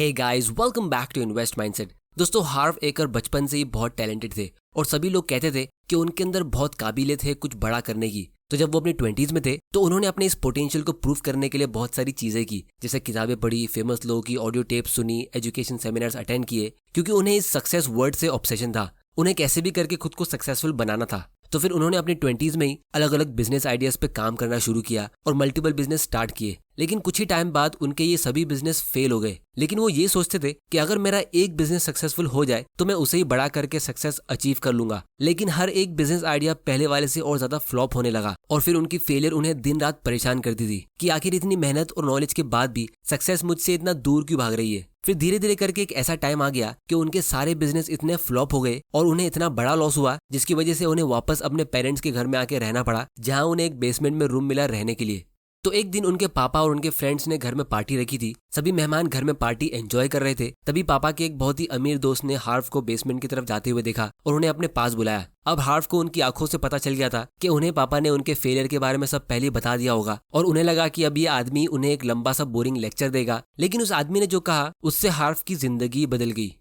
Hey guys, welcome back to invest mindset. दोस्तों, Harv एकर बचपन से ही बहुत टैलेंटेड थे और सभी लोग कहते थे कि उनके अंदर बहुत काबिलियत है कुछ बड़ा करने की। तो जब वो अपनी 20s में थे तो उन्होंने अपने इस पोटेंशियल को प्रूव करने के लिए बहुत सारी चीजें की, जैसे किताबें पढ़ी, फेमस लोगों की ऑडियो टेप सुनी, एजुकेशन सेमिनार्स अटेंड किए, क्योंकि उन्हें इस सक्सेस वर्ड से ऑब्सेशन था। उन्हें कैसे भी करके खुद को सक्सेसफुल बनाना था। तो फिर उन्होंने अपनी 20s में ही अलग अलग बिजनेस आइडियाज पे काम करना शुरू किया और मल्टीपल बिजनेस स्टार्ट किए। लेकिन कुछ ही टाइम बाद उनके ये सभी बिजनेस फेल हो गए। लेकिन वो ये सोचते थे कि अगर मेरा एक बिजनेस सक्सेसफुल हो जाए तो मैं उसे ही बड़ा करके सक्सेस अचीव कर लूंगा। लेकिन हर एक बिजनेस आइडिया पहले वाले से और ज्यादा फ्लॉप होने लगा और फिर उनकी फेलियर उन्हें दिन रात परेशान करती थी कि आखिर इतनी मेहनत और नॉलेज के बाद भी सक्सेस मुझसे इतना दूर क्यों भाग रही है। फिर धीरे धीरे करके एक ऐसा टाइम आ गया कि उनके सारे बिजनेस इतने फ्लॉप हो गए और उन्हें इतना बड़ा लॉस हुआ, जिसकी वजह से उन्हें वापस अपने पेरेंट्स के घर में आके रहना पड़ा, जहां उन्हें एक बेसमेंट में रूम मिला रहने के लिए। तो एक दिन उनके पापा और उनके फ्रेंड्स ने घर में पार्टी रखी थी। सभी मेहमान घर में पार्टी एंजॉय कर रहे थे। तभी पापा के एक बहुत ही अमीर दोस्त ने हार्व को बेसमेंट की तरफ जाते हुए देखा और उन्हें अपने पास बुलाया। अब हार्व को उनकी आंखों से पता चल गया था कि उन्हें पापा ने उनके फेलियर के बारे में सब पहले बता दिया होगा और उन्हें लगा कि अब ये आदमी उन्हें एक लंबा सा बोरिंग लेक्चर देगा। लेकिन उस आदमी ने जो कहा उससे हार्व की जिंदगी बदल गई।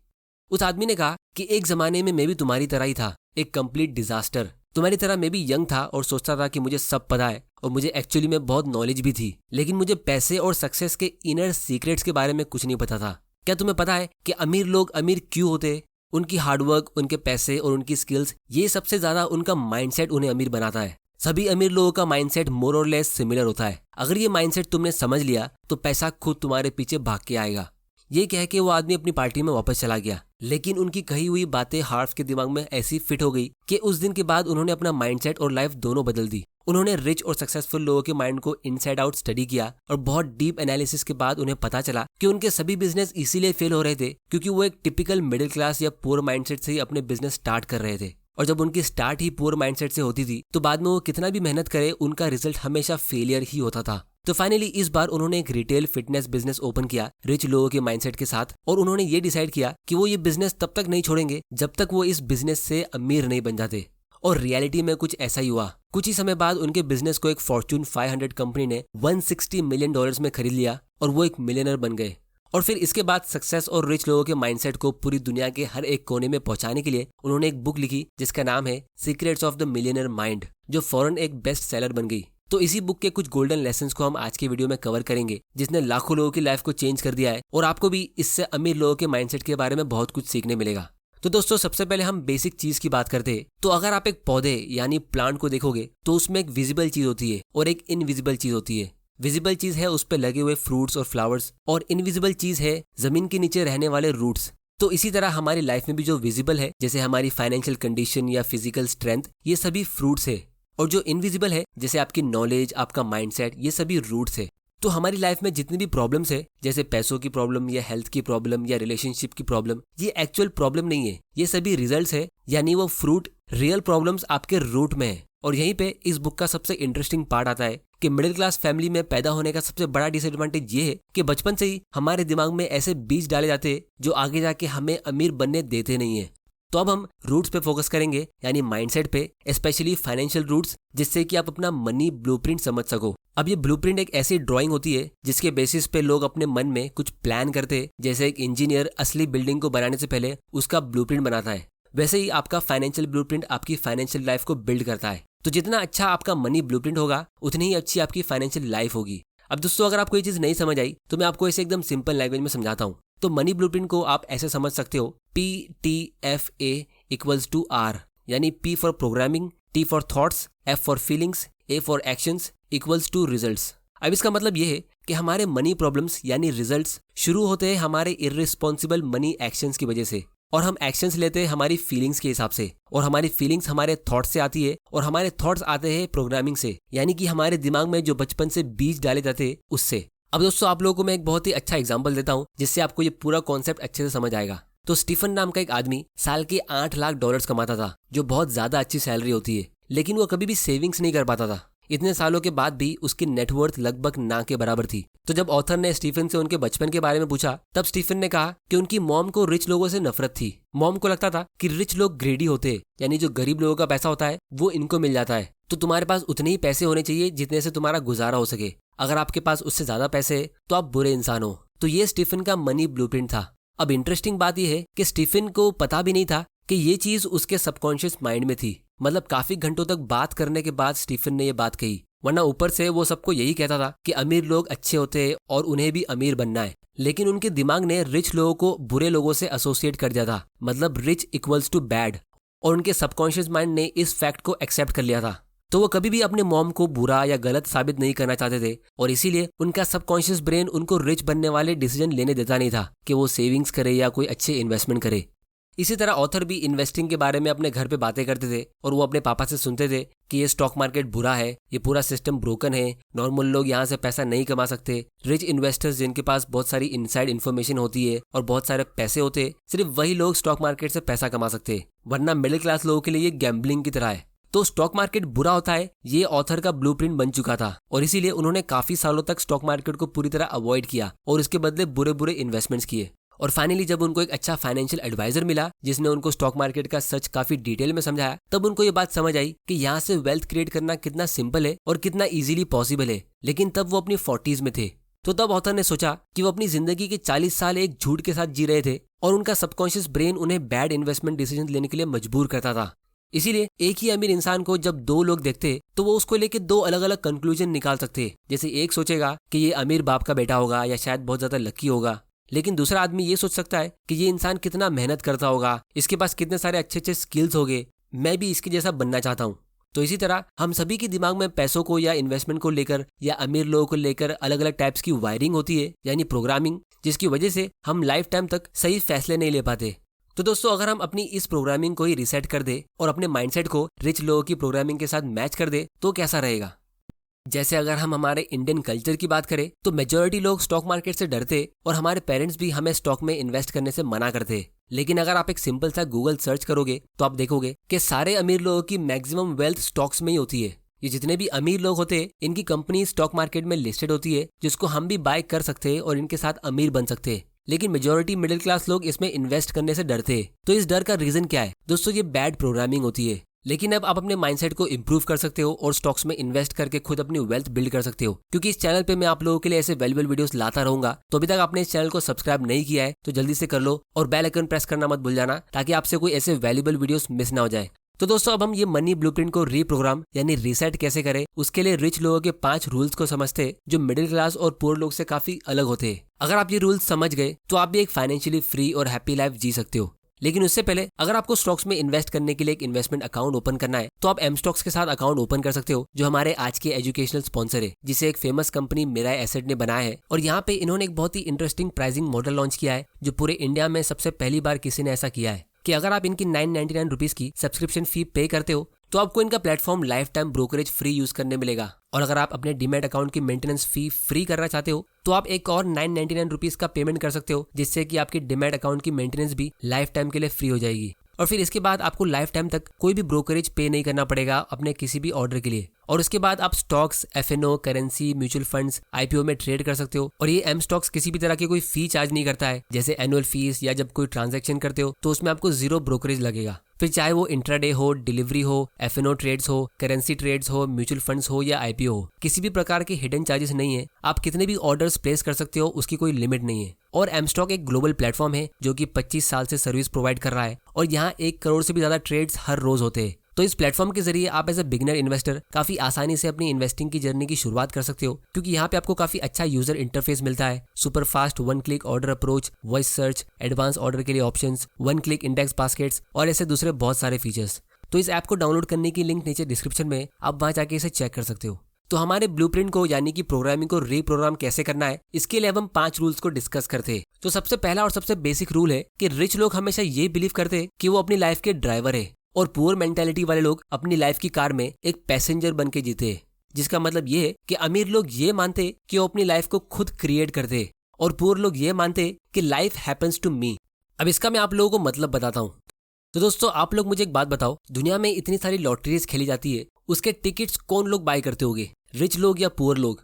उस आदमी ने कहा कि एक जमाने में मैं भी तुम्हारी तरह ही था, एक कंप्लीट डिजास्टर। तुम्हारी तरह मैं भी यंग था और सोचता था कि मुझे सब पता है और मुझे एक्चुअली में बहुत नॉलेज भी थी, लेकिन मुझे पैसे और सक्सेस के इनर सीक्रेट्स के बारे में कुछ नहीं पता था। क्या तुम्हें पता है कि अमीर लोग अमीर क्यों होते? उनकी हार्डवर्क, उनके पैसे और उनकी स्किल्स, ये सबसे ज्यादा उनका माइंडसेट उन्हें अमीर बनाता है। सभी अमीर लोगों का माइंडसेट मोर और लेस सिमिलर होता है। अगर ये माइंडसेट तुमने समझ लिया तो पैसा खुद तुम्हारे पीछे भाग के आएगा। ये कह के वो आदमी अपनी पार्टी में वापस चला गया। लेकिन उनकी कही हुई बातें हार्व के दिमाग में ऐसी फिट हो गई कि उस दिन के बाद उन्होंने अपना माइंडसेट और लाइफ दोनों बदल दी। उन्होंने रिच और सक्सेसफुल लोगों के माइंड को इनसाइड आउट स्टडी किया और बहुत डीप एनालिसिस के बाद उन्हें पता चला कि उनके सभी बिजनेस इसीलिए फेल हो रहे थे क्योंकि वो एक टिपिकल मिडिल क्लास या पुअर माइंडसेट से ही अपने बिजनेस स्टार्ट कर रहे थे। और जब उनकी स्टार्ट ही पुअर माइंडसेट से होती थी तो बाद में वो कितना भी मेहनत करे उनका रिजल्ट हमेशा फेलियर ही होता था। तो फाइनली इस बार उन्होंने एक रिटेल फिटनेस बिजनेस ओपन किया रिच लोगों के माइंडसेट के साथ, और उन्होंने ये डिसाइड किया कि वो ये बिजनेस तब तक नहीं छोड़ेंगे जब तक वो इस बिजनेस से अमीर नहीं बन जाते। और रियलिटी में कुछ ऐसा ही हुआ। कुछ ही समय बाद उनके बिजनेस को एक फॉर्च्यून 500 कंपनी ने $160 मिलियन में खरीद लिया और वो एक मिलियनर बन गए। और फिर इसके बाद सक्सेस और रिच लोगों के माइंडसेट को पूरी दुनिया के हर एक कोने में पहुंचाने के लिए उन्होंने एक बुक लिखी जिसका नाम है secrets of the millionaire mind, जो फौरन एक बेस्ट सेलर बन गई। तो इसी बुक के कुछ गोल्डन लेसन्स को हम आज के वीडियो में कवर करेंगे, जिसने लाखों लोगों की लाइफ को चेंज कर दिया है और आपको भी इससे अमीर लोगों के माइंडसेट के बारे में बहुत कुछ सीखने मिलेगा। तो दोस्तों, सबसे पहले हम बेसिक चीज की बात करते हैं। तो अगर आप एक पौधे यानी प्लांट को देखोगे तो उसमें एक विजिबल चीज होती है और एक इनविजिबल चीज होती है। विजिबल चीज है उस पर लगे हुए फ्रूट्स और फ्लावर्स, और इनविजिबल चीज है जमीन के नीचे रहने वाले रूट्स। तो इसी तरह हमारी लाइफ में भी जो विजिबल है, जैसे हमारी फाइनेंशियल कंडीशन या फिजिकल स्ट्रेंथ, ये सभी फ्रूट्स है। और जो इनविजिबल है, जैसे आपकी नॉलेज, आपका माइंडसेट, ये सभी रूट्स है। तो हमारी लाइफ में जितनी भी प्रॉब्लम्स है, जैसे पैसों की प्रॉब्लम या हेल्थ की प्रॉब्लम या रिलेशनशिप की प्रॉब्लम, ये एक्चुअल प्रॉब्लम नहीं है, ये सभी रिजल्ट्स है, यानी वो फ्रूट रियल प्रॉब्लम्स आपके रूट में है। और यहीं पे इस बुक का सबसे इंटरेस्टिंग पार्ट आता है कि मिडिल क्लास फैमिली में पैदा होने का सबसे बड़ा डिसएडवांटेज ये है कि बचपन से ही हमारे दिमाग में ऐसे बीज डाले जाते हैं जो आगे जाके हमें अमीर बनने देते नहीं है। तो अब हम रूट्स पे फोकस करेंगे, यानी माइंडसेट पे, स्पेशली फाइनेंशियल रूट्स, जिससे कि आप अपना मनी ब्लूप्रिंट समझ सको। अब ये ब्लूप्रिंट एक ऐसी ड्राइंग होती है जिसके बेसिस पे लोग अपने मन में कुछ प्लान करते हैं। जैसे एक इंजीनियर असली बिल्डिंग को बनाने से पहले उसका ब्लूप्रिंट बनाता है, वैसे ही आपका फाइनेंशियल ब्लूप्रिंट आपकी फाइनेंशियल लाइफ को बिल्ड करता है। तो जितना अच्छा आपका मनी ब्लूप्रिंट होगा उतनी ही अच्छी आपकी फाइनेंशियल लाइफ होगी। अब दोस्तों, अगर आपको ये चीज नहीं समझ आई तो मैं आपको इसे एकदम सिंपल लैंग्वेज में समझाता हूँ। तो मनी ब्लूप्रिंट को आप ऐसे समझ सकते हो, PTFA = R, यानी P for programming, T for thoughts, F for feelings, A for actions = results. अब इसका मतलब ये है कि हमारे मनी प्रॉब्लम्स यानी रिजल्ट्स शुरू होते हैं हमारे इर्रिस्पॉन्सिबल मनी एक्शंस की वजह से, और हम एक्शंस लेते हैं हमारी फीलिंग्स के हिसाब से, और हमारी फीलिंग्स हमारे थॉट्स से आती है, और हमारे थॉट्स आते हैं प्रोग्रामिंग से, यानी कि हमारे दिमाग में जो बचपन से बीज डाले जाते हैं उससे। अब दोस्तों, आप लोगों को मैं एक बहुत ही अच्छा एग्जांपल देता हूँ जिससे आपको ये पूरा कॉन्सेप्ट अच्छे से समझ आएगा। तो स्टीफन नाम का एक आदमी साल के $8 लाख कमाता था, जो बहुत ज्यादा अच्छी सैलरी होती है, लेकिन वो कभी भी सेविंग्स नहीं कर पाता था। इतने सालों के बाद भी उसकी नेटवर्थ लगभग ना के बराबर थी। तो जब ऑथर ने स्टीफन से उनके बचपन के बारे में पूछा, तब स्टीफन ने कहा कि उनकी मॉम को रिच लोगों से नफरत थी। मॉम को लगता था कि रिच लोग ग्रेडी होते हैं, यानी जो गरीब लोगों का पैसा होता है वो इनको मिल जाता है। तो तुम्हारे पास उतने ही पैसे होने चाहिए जितने से तुम्हारा गुजारा हो सके। अगर आपके पास उससे ज्यादा पैसे है तो आप बुरे इंसान हो। तो ये स्टीफन का मनी ब्लूप्रिंट था। अब इंटरेस्टिंग बात यह है कि स्टीफन को पता भी नहीं था कि ये चीज उसके सबकॉन्शियस माइंड में थी। मतलब काफी घंटों तक बात करने के बाद स्टीफन ने ये बात कही, वरना ऊपर से वो सबको यही कहता था कि अमीर लोग अच्छे होते हैं और उन्हें भी अमीर बनना है। लेकिन उनके दिमाग ने रिच लोगों को बुरे लोगों से एसोसिएट कर दिया था, मतलब रिच इक्वल्स टू बैड, और उनके सबकॉन्शियस माइंड ने इस फैक्ट को एक्सेप्ट कर लिया था। तो वो कभी भी अपने मॉम को बुरा या गलत साबित नहीं करना चाहते थे, और इसीलिए उनका सबकॉन्शियस ब्रेन उनको रिच बनने वाले डिसीजन लेने देता नहीं था कि वो सेविंग्स करे या कोई अच्छे इन्वेस्टमेंट करे। इसी तरह ऑथर भी इन्वेस्टिंग के बारे में अपने घर पे बातें करते थे और वो अपने पापा से सुनते थे कि ये स्टॉक मार्केट बुरा है, ये पूरा सिस्टम ब्रोकन है, नॉर्मल लोग यहाँ से पैसा नहीं कमा सकते। रिच इन्वेस्टर्स जिनके पास बहुत सारी इनसाइड इन्फॉर्मेशन होती है और बहुत सारे पैसे होते, सिर्फ वही लोग स्टॉक मार्केट से पैसा कमा सकते, वरना मिडिल क्लास लोगों के लिए ये गैम्बलिंग की तरह है। तो स्टॉक मार्केट बुरा होता है, ये ऑथर का ब्लूप्रिंट बन चुका था, और इसीलिए उन्होंने काफी सालों तक स्टॉक मार्केट को पूरी तरह अवॉइड किया और इसके बदले बुरे बुरे इन्वेस्टमेंट्स किए। और फाइनली जब उनको एक अच्छा फाइनेंशियल एडवाइजर मिला जिसने उनको स्टॉक मार्केट का सच काफी डिटेल में समझाया, तब उनको ये बात समझ आई कि यहाँ से वेल्थ क्रिएट करना कितना सिंपल है और कितना इजीली पॉसिबल है। लेकिन तब वो अपनी 40s में थे। तो तब ऑथर ने सोचा कि वो अपनी जिंदगी के 40 साल एक झूठ के साथ जी रहे थे और उनका सबकॉन्शियस ब्रेन उन्हें बैड इन्वेस्टमेंट डिसीजन लेने के लिए मजबूर करता था। इसीलिए एक ही अमीर इंसान को जब दो लोग देखते तो वो उसको लेके दो अलग अलग कंक्लूजन निकाल सकते। जैसे एक सोचेगा कि ये अमीर बाप का बेटा होगा या शायद बहुत ज्यादा लकी होगा, लेकिन दूसरा आदमी ये सोच सकता है कि ये इंसान कितना मेहनत करता होगा, इसके पास कितने सारे अच्छे अच्छे स्किल्स होंगे, मैं भी इसके जैसा बनना चाहता हूँ। तो इसी तरह हम सभी के दिमाग में पैसों को या इन्वेस्टमेंट को लेकर या अमीर लोगों को लेकर अलग अलग टाइप्स की वायरिंग होती है, यानी प्रोग्रामिंग, जिसकी वजह से हम लाइफ टाइम तक सही फैसले नहीं ले पाते। तो दोस्तों, अगर हम अपनी इस प्रोग्रामिंग को ही रिसेट कर दे और अपने माइंडसेट को रिच लोगों की प्रोग्रामिंग के साथ मैच कर दे तो कैसा रहेगा। जैसे अगर हम हमारे इंडियन कल्चर की बात करें तो मेजॉरिटी लोग स्टॉक मार्केट से डरते और हमारे पेरेंट्स भी हमें स्टॉक में इन्वेस्ट करने से मना करते। लेकिन अगर आप एक सिंपल सा गूगल सर्च करोगे तो आप देखोगे कि सारे अमीर लोगों की मैक्सिमम वेल्थ स्टॉक्स में ही होती है। ये जितने भी अमीर लोग होते हैं इनकी कंपनी स्टॉक मार्केट में लिस्टेड होती है, जिसको हम भी बाय कर सकते हैं और इनके साथ अमीर बन सकते हैं। लेकिन मेजॉरिटी मिडिल क्लास लोग इसमें इन्वेस्ट करने से डरते हैं। तो इस डर का रीजन क्या है दोस्तों? ये बैड प्रोग्रामिंग होती है। लेकिन अब आप अपने माइंडसेट को इंप्रूव कर सकते हो और स्टॉक्स में इन्वेस्ट करके खुद अपनी वेल्थ बिल्ड कर सकते हो, क्योंकि इस चैनल पे मैं आप लोगों के लिए ऐसे वैल्यूएबल वीडियोस लाता रहूंगा। तो अभी तक आपने इस चैनल को सब्सक्राइब नहीं किया है तो जल्दी से कर लो और बेल आइकन प्रेस करना मत भूल जाना, ताकि आपसे कोई ऐसे वैल्यूएबल वीडियोस मिस ना हो जाए। तो दोस्तों, अब हम ये मनी ब्लूप्रिंट को रीप्रोग्राम यानी रीसेट कैसे करें, उसके लिए रिच लोगों के 5 रूल्स को समझते हैं जो मिडिल क्लास और पुअर लोग से काफी अलग होते हैं। अगर आप ये रूल्स समझ गए तो आप भी एक फाइनेंशियली फ्री और हैप्पी लाइफ जी सकते हो। लेकिन उससे पहले अगर आपको स्टॉक्स में इन्वेस्ट करने के लिए एक इन्वेस्टमेंट अकाउंट ओपन करना है तो आप एम स्टॉक्स के साथ अकाउंट ओपन कर सकते हो, जो हमारे आज के एजुकेशनल स्पॉन्सर है, जिसे एक फेमस कंपनी मिराई एसेट ने बनाया है। और यहाँ पे इन्होंने एक बहुत ही इंटरेस्टिंग प्राइसिंग मॉडल लॉन्च किया है, जो पूरे इंडिया में सबसे पहली बार किसी ने ऐसा किया है कि अगर आप इनकी 999 रुपीज की सब्सक्रिप्शन फी पे करते हो तो आपको इनका platform life time brokerage free use करने मिलेगा। और अगर आप अपने डीमैट अकाउंट की मेंटेनेंस फी फ्री करना चाहते हो तो आप एक और 999 रुपीज का पेमेंट कर सकते हो, जिससे कि आपकी डीमैट अकाउंट की मेंटेनेंस भी लाइफ टाइम के लिए फ्री हो जाएगी। और फिर इसके बाद आपको लाइफ टाइम तक कोई भी ब्रोकरेज पे नहीं करना पड़ेगा अपने किसी भी ऑर्डर के लिए। और उसके बाद आप stocks, FNO, currency, mutual funds, IPO में ट्रेड कर सकते हो। और ये एम स्टॉक्स किसी भी तरह की कोई फी चार्ज नहीं करता है, जैसे एनुअल फीस, या जब कोई ट्रांजैक्शन करते हो तो उसमें आपको 0 ब्रोकरेज लगेगा। फिर चाहे वो इंट्राडे हो, डिलीवरी हो, एफएनओ ट्रेड्स हो, करेंसी ट्रेड्स हो, म्यूचुअल फंड्स हो या आईपीओ हो, किसी भी प्रकार के हिडन चार्जेस नहीं है। आप कितने भी ऑर्डर्स प्लेस कर सकते हो, उसकी कोई लिमिट नहीं है। और एमस्टॉक एक ग्लोबल प्लेटफॉर्म है जो कि 25 साल से सर्विस प्रोवाइड कर रहा है और यहाँ 1 करोड़ से भी ज्यादा ट्रेड्स हर रोज होते हैं। तो इस प्लेटफॉर्म के जरिए आप एज ए बिगिनर इन्वेस्टर काफी आसानी से अपनी इन्वेस्टिंग की जर्नी की शुरुआत कर सकते हो, क्योंकि यहाँ पे आपको काफी अच्छा यूजर इंटरफेस मिलता है, super fast 1 click order approach, voice search, advance order के लिए ऑप्शंस, 1 क्लिक इंडेक्स बास्केट्स और ऐसे दूसरे बहुत सारे फीचर्स। तो इस ऐप को डाउनलोड करने की लिंक नीचे डिस्क्रिप्शन में, आप वहां जाके इसे चेक कर सकते हो। तो हमारे ब्लूप्रिंट को यानी कि प्रोग्रामिंग को रीप्रोग्राम कैसे करना है, इसके लिए अब हम 5 रूल्स को डिस्कस करते हैं। तो सबसे पहला और सबसे बेसिक रूल है कि रिच लोग हमेशा ये बिलीव करते हैं कि वो अपनी लाइफ के ड्राइवर है, और पुअर मेंटालिटी वाले लोग अपनी लाइफ की कार में एक पैसेंजर बन के जीते हैं। जिसका मतलब ये है कि अमीर लोग ये मानते कि वो अपनी लाइफ को खुद क्रिएट करते और पुअर लोग ये मानते कि लाइफ हैपेंस टू मी। अब इसका मैं आप लोगों को मतलब बताता हूँ। तो दोस्तों, आप लोग मुझे एक बात बताओ, दुनिया में इतनी सारी लॉटरीज खेली जाती है, उसके टिकट्स कौन लोग बाय करते होंगे, रिच लोग या पुअर लोग?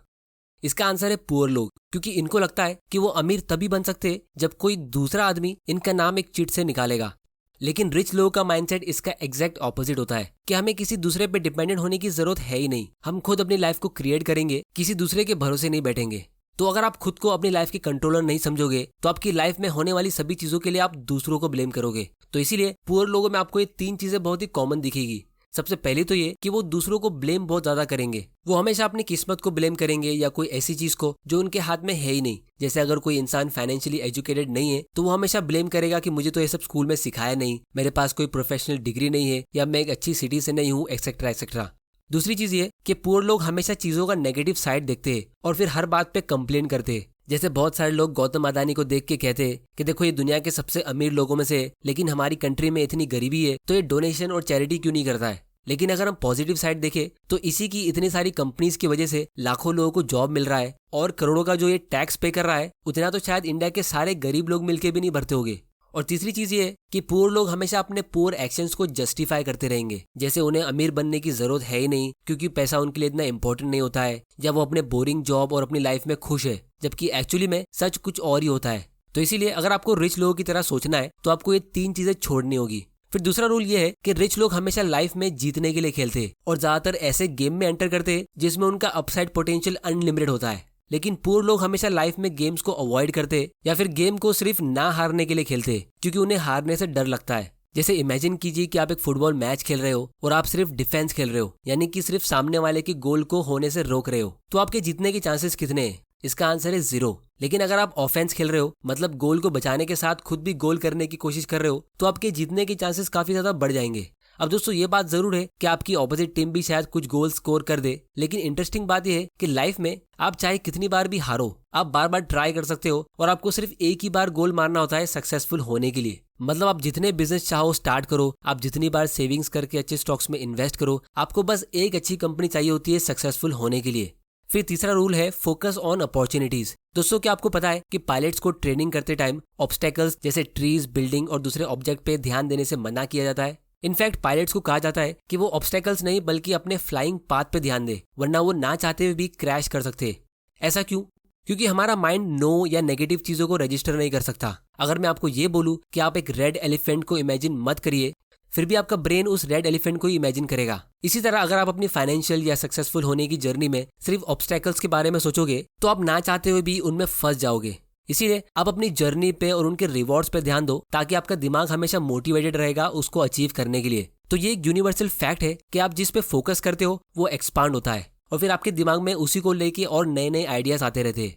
इसका आंसर है पुअर लोग, क्योंकि इनको लगता है कि वो अमीर तभी बन सकते हैं जब कोई दूसरा आदमी इनका नाम एक चिट से निकालेगा। लेकिन रिच लोगों का माइंडसेट इसका एग्जैक्ट ऑपोजिट होता है कि हमें किसी दूसरे पे डिपेंडेंट होने की जरूरत है ही नहीं, हम खुद अपनी लाइफ को क्रिएट करेंगे, किसी दूसरे के भरोसे नहीं बैठेंगे। तो अगर आप खुद को अपनी लाइफ के कंट्रोलर नहीं समझोगे तो आपकी लाइफ में होने वाली सभी चीजों के लिए आप दूसरों को ब्लेम करोगे। तो इसीलिए पुअर लोगों में आपको ये 3 चीजें बहुत ही कॉमन दिखेगी। सबसे पहले तो ये कि वो दूसरों को ब्लेम बहुत ज्यादा करेंगे। वो हमेशा अपनी किस्मत को ब्लेम करेंगे या कोई ऐसी चीज को जो उनके हाथ में है ही नहीं। जैसे अगर कोई इंसान फाइनेंशियली एजुकेटेड नहीं है तो वो हमेशा ब्लेम करेगा कि मुझे तो ये सब स्कूल में सिखाया नहीं, मेरे पास कोई प्रोफेशनल डिग्री नहीं है, या मैं एक अच्छी सिटी से नहीं हूँ, एक्सेट्रा एक्सेट्रा। दूसरी चीज ये कि पुअर लोग हमेशा चीजों का नेगेटिव साइड देखते हैं और फिर हर बात पे कंप्लेन करते हैं। जैसे बहुत सारे लोग गौतम अदानी को देख के कहते हैं कि देखो ये दुनिया के सबसे अमीर लोगों में से है, लेकिन हमारी कंट्री में इतनी गरीबी है तो ये डोनेशन और चैरिटी क्यों नहीं करता है। लेकिन अगर हम पॉजिटिव साइड देखें तो इसी की इतनी सारी कंपनीज की वजह से लाखों लोगों को जॉब मिल रहा है और करोड़ों का जो ये टैक्स पे कर रहा है उतना तो शायद इंडिया के सारे गरीब लोग मिलके भी नहीं भरते होंगे। और तीसरी चीज ये कि पुअर लोग हमेशा अपने पुअर एक्शंस को जस्टिफाई करते रहेंगे। जैसे उन्हें अमीर बनने की जरूरत है ही नहीं क्योंकि पैसा उनके लिए इतना इंपॉर्टेंट नहीं होता है, या वो अपने बोरिंग जॉब और अपनी लाइफ में खुश है, जबकि एक्चुअली में सच कुछ और ही होता है। तो इसीलिए अगर आपको रिच लोगों की तरह सोचना है तो आपको ये 3 चीजें छोड़नी होगी। फिर दूसरा रूल ये है कि रिच लोग हमेशा लाइफ में जीतने के लिए खेलते हैं और ज्यादातर ऐसे गेम में एंटर करते हैं जिसमें उनका अपसाइड पोटेंशियल अनलिमिटेड होता है। लेकिन पुअर लोग हमेशा लाइफ में गेम्स को अवॉइड करते हैं या फिर गेम को सिर्फ ना हारने के लिए खेलते हैं क्योंकि उन्हें हारने से डर लगता है। जैसे इमेजिन कीजिए कि आप एक फुटबॉल मैच खेल रहे हो और आप सिर्फ डिफेंस खेल रहे हो, यानी कि सिर्फ सामने वाले के गोल को होने से रोक रहे हो, तो आपके जीतने के चांसेस कितने हैं? इसका आंसर है 0। लेकिन अगर आप ऑफेंस खेल रहे हो, मतलब गोल को बचाने के साथ खुद भी गोल करने की कोशिश कर रहे हो, तो आपके जीतने के चांसेस काफी ज्यादा बढ़ जाएंगे। अब दोस्तों ये बात जरूर है कि आपकी ऑपोजिट टीम भी शायद कुछ गोल स्कोर कर दे, लेकिन इंटरेस्टिंग बात यह है कि लाइफ में आप चाहे कितनी बार भी हारो, आप बार बार ट्राई कर सकते हो और आपको सिर्फ एक ही बार गोल मारना होता है सक्सेसफुल होने के लिए। मतलब आप जितने बिजनेस चाहो स्टार्ट करो, आप जितनी बार सेविंग्स करके अच्छे स्टॉक्स में इन्वेस्ट करो, आपको बस एक अच्छी कंपनी चाहिए होती है सक्सेसफुल होने के लिए। फिर तीसरा रूल है फोकस ऑन अपॉर्चुनिटीज। दोस्तों क्या आपको पता है कि पायलट्स को ट्रेनिंग करते टाइम ऑब्स्टेकल्स जैसे ट्रीज, बिल्डिंग और दूसरे ऑब्जेक्ट पे ध्यान देने से मना किया जाता है। इनफैक्ट पायलट्स को कहा जाता है कि वो ऑब्स्टेकल्स नहीं बल्कि अपने फ्लाइंग पाथ पे ध्यान दे, वरना वो ना चाहते हुए भी क्रैश कर सकते। ऐसा क्यों? क्योंकि हमारा माइंड नो या नेगेटिव चीजों को रजिस्टर नहीं कर सकता। अगर मैं आपको ये बोलूं कि आप एक रेड एलिफेंट को इमेजिन मत करिए, फिर भी आपका ब्रेन उस रेड एलिफेंट को इमेजिन करेगा। इसी तरह अगर आप अपनी फाइनेंशियल या सक्सेसफुल होने की जर्नी में सिर्फ ऑब्स्टेकल्स के बारे में सोचोगे तो आप ना चाहते हुए भी उनमें फंस जाओगे। इसीलिए आप अपनी जर्नी पे और उनके रिवॉर्ड्स पे ध्यान दो ताकि आपका दिमाग हमेशा मोटिवेटेड रहेगा उसको अचीव करने के लिए। तो ये एक यूनिवर्सल फैक्ट है कि आप जिस पे फोकस करते हो वो एक्सपांड होता है और फिर आपके दिमाग में उसी को लेके और नए नए आइडियाज आते रहते हैं।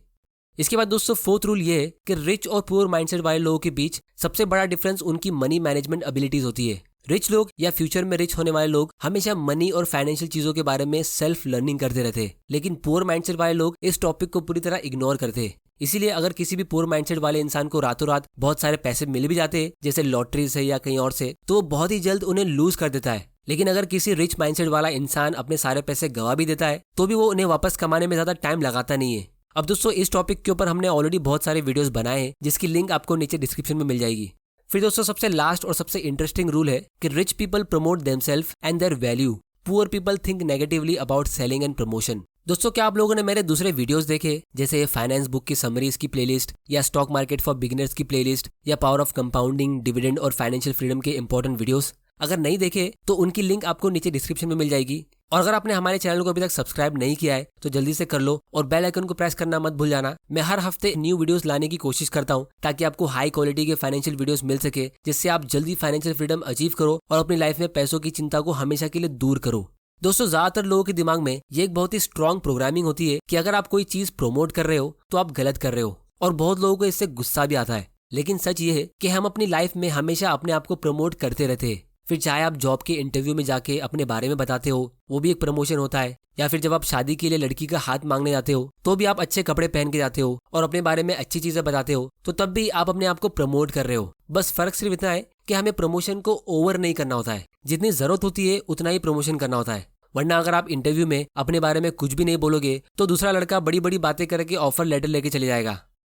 इसके बाद दोस्तों फोर्थ रूल ये है कि रिच और पुअर माइंडसेट वाले लोगों के बीच सबसे बड़ा डिफरेंस उनकी मनी मैनेजमेंट एबिलिटीज होती है। रिच लोग या फ्यूचर में रिच होने वाले लोग हमेशा मनी और फाइनेंशियल चीजों के बारे में सेल्फ लर्निंग करते रहते हैं, लेकिन पुअर माइंडसेट वाले लोग इस टॉपिक को पूरी तरह इग्नोर करते हैं। इसीलिए अगर किसी भी पुअर माइंडसेट वाले इंसान को रातों रात बहुत सारे पैसे मिल भी जाते हैं, जैसे लॉटरी से या कहीं और से, तो वो बहुत ही जल्द उन्हें लूज कर देता है। लेकिन अगर किसी रिच माइंडसेट वाला इंसान अपने सारे पैसे गवा भी देता है तो भी वो उन्हें वापस कमाने में ज्यादा टाइम लगाता नहीं है। अब दोस्तों इस टॉपिक के ऊपर हमने ऑलरेडी बहुत सारे वीडियोस बनाए हैं जिसकी लिंक आपको नीचे डिस्क्रिप्शन में मिल जाएगी। फिर दोस्तों सबसे लास्ट और सबसे इंटरेस्टिंग रूल है कि rich people promote themselves and their value, poor people think negatively about selling and promotion. दोस्तों क्या आप लोगों ने मेरे दूसरे वीडियोस देखे, जैसे फाइनेंस बुक की समरीज की प्लेलिस्ट, या स्टॉक मार्केट फॉर बिगिनर्स की प्लेलिस्ट, या पावर ऑफ कंपाउंडिंग, डिविडेंड और फाइनेंशियल फ्रीडम के इंपॉर्टेंट वीडियोस? अगर नहीं देखे तो उनकी लिंक आपको नीचे डिस्क्रिप्शन में मिल जाएगी। और अगर आपने हमारे चैनल को अभी तक सब्सक्राइब नहीं किया है तो जल्दी से कर लो और बेल आइकन को प्रेस करना मत भूल जाना। मैं हर हफ्ते न्यू वीडियोस लाने की कोशिश करता हूं ताकि आपको हाई क्वालिटी के फाइनेंशियल वीडियोस मिल सके, जिससे आप जल्दी फाइनेंशियल फ्रीडम अचीव करो और अपनी लाइफ में पैसों की चिंता को हमेशा के लिए दूर करो। दोस्तों ज्यादातर लोगों के दिमाग में ये एक बहुत ही स्ट्रॉन्ग प्रोग्रामिंग होती है कि अगर आप कोई चीज प्रमोट कर रहे हो तो आप गलत कर रहे हो, और बहुत लोगों को इससे गुस्सा भी आता है। लेकिन सच ये है कि हम अपनी लाइफ में हमेशा अपने आप को प्रमोट करते रहते हैं। फिर चाहे आप जॉब के इंटरव्यू में जाके अपने बारे में बताते हो, वो भी एक प्रमोशन होता है, या फिर जब आप शादी के लिए लड़की का हाथ मांगने जाते हो तो भी आप अच्छे कपड़े पहन के जाते हो और अपने बारे में अच्छी चीजें बताते हो, तो तब भी आप अपने आप को प्रमोट कर रहे हो। बस फर्क सिर्फ इतना है कि हमें प्रमोशन को ओवर नहीं करना होता है, जितनी जरूरत होती है उतना ही प्रमोशन करना होता है। वरना अगर आप इंटरव्यू में अपने बारे में कुछ भी नहीं बोलोगे तो दूसरा लड़का बड़ी बड़ी बातें करके ऑफर लेटर लेके चले जाएगा।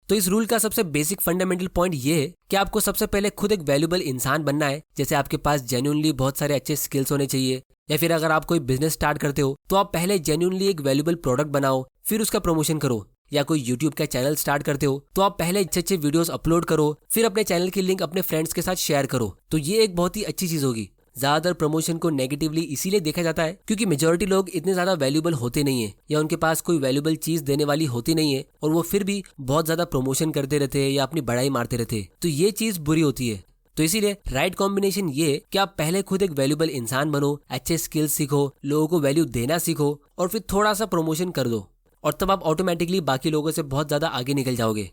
तो इस रूल का सबसे बेसिक फंडामेंटल पॉइंट ये है कि आपको सबसे पहले खुद एक वैल्यूएबल इंसान बनना है। जैसे आपके पास जेन्युइनली बहुत सारे अच्छे स्किल्स होने चाहिए, या फिर अगर आप कोई बिजनेस स्टार्ट करते हो तो आप पहले जेन्युइनली एक वैल्यूएबल प्रोडक्ट बनाओ फिर उसका प्रमोशन करो, या कोई यूट्यूब का चैनल स्टार्ट करते हो तो आप पहले अच्छे अच्छे वीडियोस अपलोड करो फिर अपने चैनल की लिंक अपने फ्रेंड्स के साथ शेयर करो। तो ये एक बहुत ही अच्छी चीज होगी। ज्यादातर प्रमोशन को नेगेटिवली इसीलिए देखा जाता है क्योंकि मेजोरिटी लोग इतने ज्यादा वैल्यूबल होते नहीं है या उनके पास कोई वैल्यूबल चीज देने वाली होती नहीं है और वो फिर भी बहुत ज्यादा प्रमोशन करते रहते हैं या अपनी बड़ाई मारते रहते हैं, तो ये चीज बुरी होती है। तो इसीलिए राइट कॉम्बिनेशन ये कि आप पहले खुद एक वैल्यूबल इंसान बनो, अच्छे स्किल्स सीखो, लोगों को वैल्यू देना सीखो और फिर थोड़ा सा प्रमोशन कर दो और तब आप ऑटोमेटिकली बाकी लोगों से बहुत ज्यादा आगे निकल जाओगे।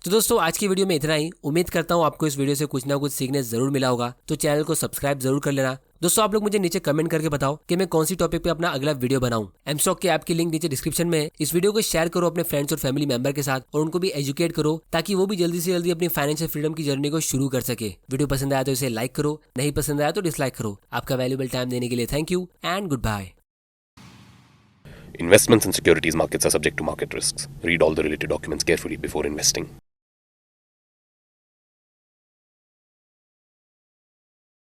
तो दोस्तों आज की वीडियो में इतना ही। उम्मीद करता हूँ आपको इस वीडियो से कुछ ना कुछ सीखने जरूर मिला होगा, तो चैनल को सब्सक्राइब जरूर कर लेना। दोस्तों आप लोग मुझे नीचे कमेंट करके बताओ कि मैं कौन सी टॉपिक पे अपना अगला वीडियो बनाऊं। एमस्टॉक के ऐप की लिंक नीचे डिस्क्रिप्शन में है। इस वीडियो को शेयर करो अपने फ्रेंड्स और फैमिली मेंबर के साथ और उनको भी एजुकेट करो ताकि वो भी जल्दी से जल्दी अपनी फाइनेंशियल फ्रीडम की जर्नी को शुरू कर सके। वीडियो पसंद आया तो इसे लाइक करो, नहीं पसंद आया तो डिसलाइक करो। आपका वैल्यूएबल टाइम देने के लिए thank you and goodbye. Investments in securities markets are subject to market risks. Read all the related documents carefully before investing.